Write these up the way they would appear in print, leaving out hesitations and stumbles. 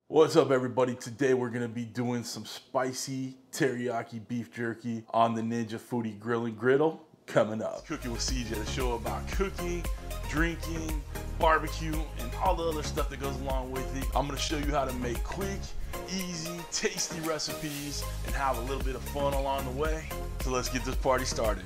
What's up, everybody? Today we're gonna be doing some spicy teriyaki beef jerky on the Ninja Foodi Grill and Griddle coming up. Cooking with CJ, the show about cooking, drinking, barbecue, and all the other stuff that goes along with it. I'm gonna show you how to make quick, easy, tasty recipes and have a little bit of fun along the way. So let's get this party started.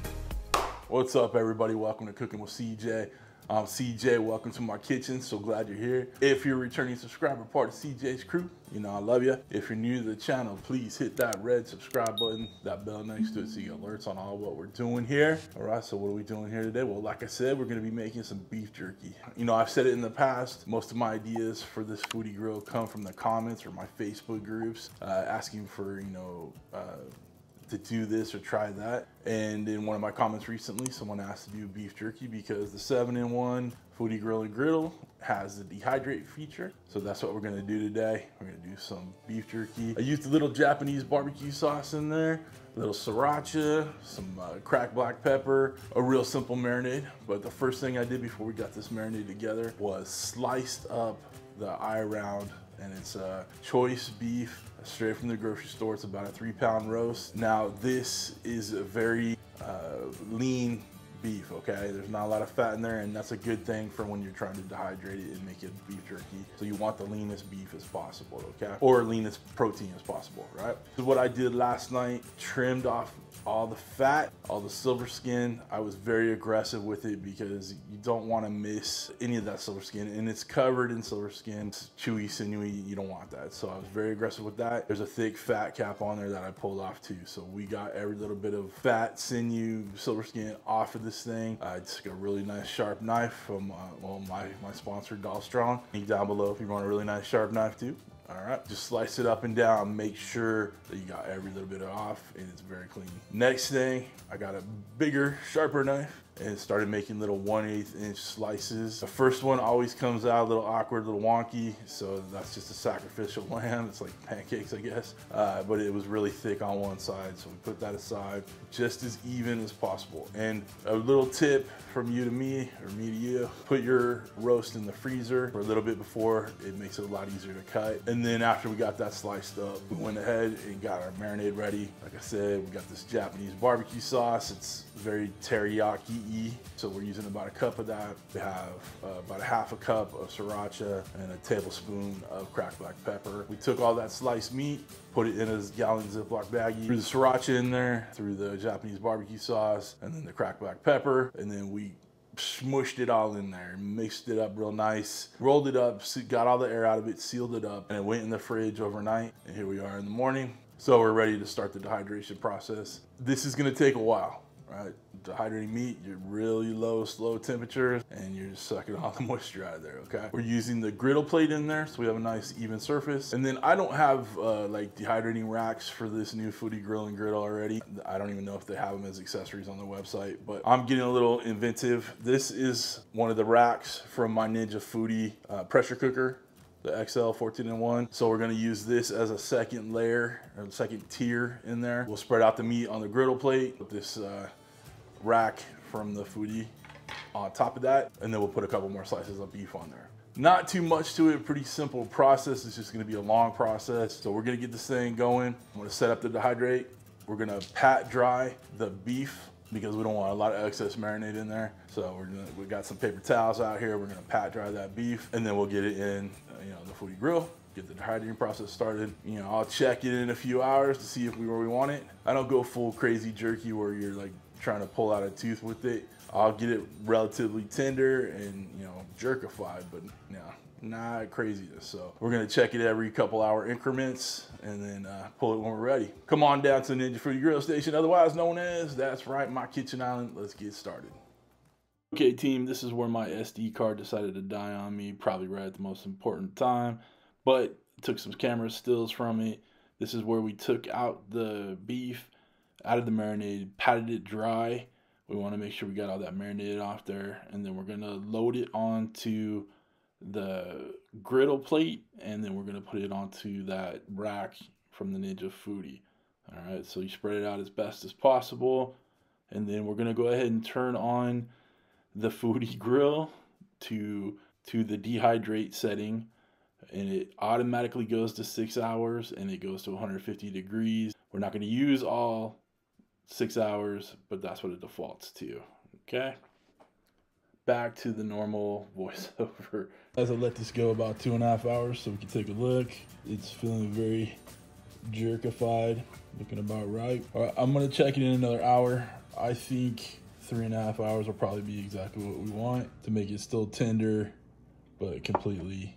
What's up, everybody? Welcome to Cooking with CJ. I'm CJ, welcome to my kitchen, so glad you're here. If you're a returning subscriber, part of CJ's crew, you know I love you. If you're new to the channel, please hit that red subscribe button, that bell next to it so you get alerts on all what we're doing here. All right, so what are we doing here today? Well, like I said, we're gonna be making some beef jerky. You know, I've said it in the past, most of my ideas for this Foodi Grill come from the comments or my Facebook groups, asking for, to do this or try that. And in one of my comments recently, someone asked to do beef jerky because the 7-in-1 Foodi Grill and Griddle has the dehydrate feature. So that's what we're gonna do today. We're gonna do some beef jerky. I used a little Japanese barbecue sauce in there, a little sriracha, some cracked black pepper, a real simple marinade. But the first thing I did before we got this marinade together was sliced up the eye round, and it's choice beef straight from the grocery store. It's about a 3-pound roast. Now this is a very lean beef, okay? There's not a lot of fat in there, and that's a good thing for when you're trying to dehydrate it and make it beef jerky. So you want the leanest beef as possible, okay? Or leanest protein as possible, right? So what I did last night, trimmed off all the fat, all the silver skin. I was very aggressive with it because you don't want to miss any of that silver skin, and it's covered in silver skin. It's chewy, sinewy, you don't want that. So I was very aggressive with that. There's a thick fat cap on there that I pulled off too. So we got every little bit of fat, sinew, silver skin off of this thing. I took a really nice sharp knife from my sponsor, Doll Strong. Link down below if you want a really nice sharp knife too. All right, just slice it up and down. Make sure that you got every little bit off and it's very clean. Next thing, I got a bigger, sharper knife and started making little 1/8 inch slices. The first one always comes out a little awkward, a little wonky, so that's just a sacrificial lamb. It's like pancakes, I guess, but it was really thick on one side, so we put that aside, just as even as possible. And a little tip from you to me, or me to you, put your roast in the freezer for a little bit before. It makes it a lot easier to cut. And then after we got that sliced up, we went ahead and got our marinade ready. Like I said, we got this Japanese barbecue sauce. It's very teriyaki-y, so we're using about a cup of that. We have about a half a cup of sriracha and a tablespoon of cracked black pepper. We took all that sliced meat, put it in a gallon Ziploc baggie, threw the sriracha in there, threw the Japanese barbecue sauce, and then the cracked black pepper, and then we smushed it all in there, mixed it up real nice, rolled it up, got all the air out of it, sealed it up, and it went in the fridge overnight. And here we are in the morning. So we're ready to start the dehydration process. This is gonna take a while, right? Dehydrating meat, you're really low, slow temperatures, and you're just sucking all the moisture out of there, okay? We're using the griddle plate in there, so we have a nice even surface. And then I don't have like dehydrating racks for this new Foodi Grill and Griddle already. I don't even know if they have them as accessories on their website, but I'm getting a little inventive. This is one of the racks from my Ninja Foodi pressure cooker, the XL 14-in-1. So we're gonna use this as a second layer, or the second tier in there. We'll spread out the meat on the griddle plate with this rack from the Foodi on top of that, and then we'll put a couple more slices of beef on there. Not too much to it, pretty simple process. It's just gonna be a long process. So we're gonna get this thing going. I'm gonna set up the dehydrate. We're gonna pat dry the beef because we don't want a lot of excess marinade in there. So we got some paper towels out here. We're gonna pat dry that beef, and then we'll get it in the Foodi Grill, get the dehydrating process started. I'll check it in a few hours to see if where we want it. I don't go full crazy jerky where you're like trying to pull out a tooth with it. I'll get it relatively tender and jerkified, but not craziness. So we're gonna check it every couple hour increments and then pull it when we're ready. Come on down to the Ninja Foodi Grill Station, otherwise known as, that's right, my kitchen island. Let's get started. Okay team, this is where my SD card decided to die on me, probably right at the most important time, but took some camera stills from it. This is where we took out the beef, out of the marinade, patted it dry. We want to make sure we got all that marinated off there, and then we're gonna load it onto the griddle plate, and then we're gonna put it onto that rack from the Ninja Foodi. All right, so you spread it out as best as possible, and then we're gonna go ahead and turn on the Foodi grill to the dehydrate setting, and it automatically goes to 6 hours and it goes to 150 degrees. We're not going to use all 6 hours, but that's what it defaults to. Okay, back to the normal voiceover. As I let this go about 2.5 hours so we can take a look, it's feeling very jerkified, looking about right. All right, I'm gonna check it in another hour. I think 3.5 hours will probably be exactly what we want to make it still tender but completely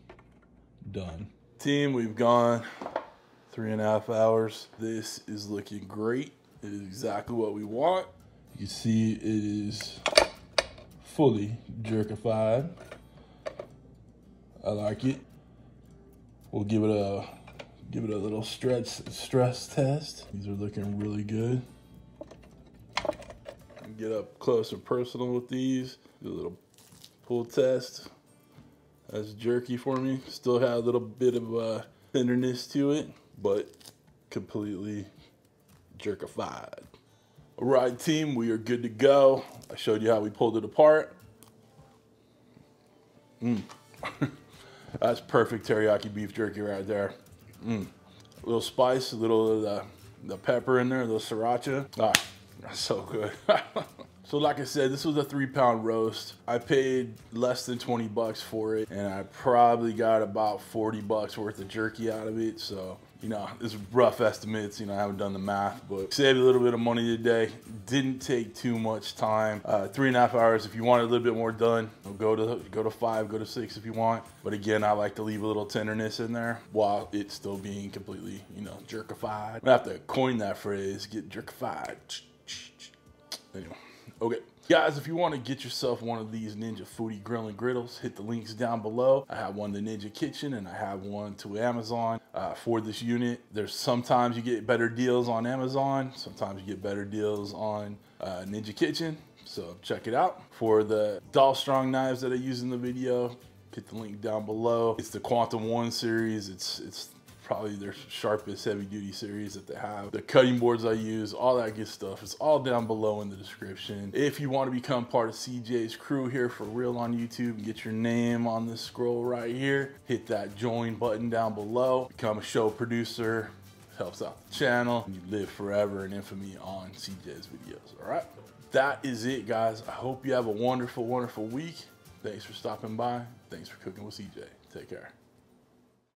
done. Team, we've gone 3.5 hours. This is looking great. It is exactly what we want. You can see it is fully jerkified. I like it. We'll give it a little stress test. These are looking really good. Get up close and personal with these. Do a little pull test. That's jerky for me. Still had a little bit of tenderness to it, but completely jerkified. All right, team, we are good to go. I showed you how we pulled it apart. That's perfect teriyaki beef jerky right there. A little spice, a little of the pepper in there, a little sriracha. Ah, that's so good. So like I said, this was a 3-pound roast. I paid less than 20 bucks for it, and I probably got about 40 bucks worth of jerky out of it. So, you know, it's rough estimates. You know, I haven't done the math, but saved a little bit of money today. Didn't take too much time. 3.5 hours. If you want a little bit more done, go to 5, go to 6 if you want. But again, I like to leave a little tenderness in there while it's still being completely, you know, jerkified. I have to coin that phrase, get jerkified. Anyway. Okay, guys, if you want to get yourself one of these Ninja Foodi grill and griddles, hit the links down below. I have one to Ninja Kitchen and I have one to Amazon for this unit. There's sometimes you get better deals on Amazon, sometimes you get better deals on Ninja Kitchen, so check it out. For the Doll Strong knives that I use in the video, hit the link down below. It's the Quantum 1 series. It's probably their sharpest heavy duty series that they have. The cutting boards I use, all that good stuff, it's all down below in the description. If you want to become part of CJ's crew here for real on YouTube and get your name on this scroll right here, hit that join button down below. Become a show producer, helps out the channel, and you live forever in infamy on CJ's videos. All right, that is it, guys. I hope you have a wonderful, wonderful week. Thanks for stopping by. Thanks for cooking with CJ. Take care.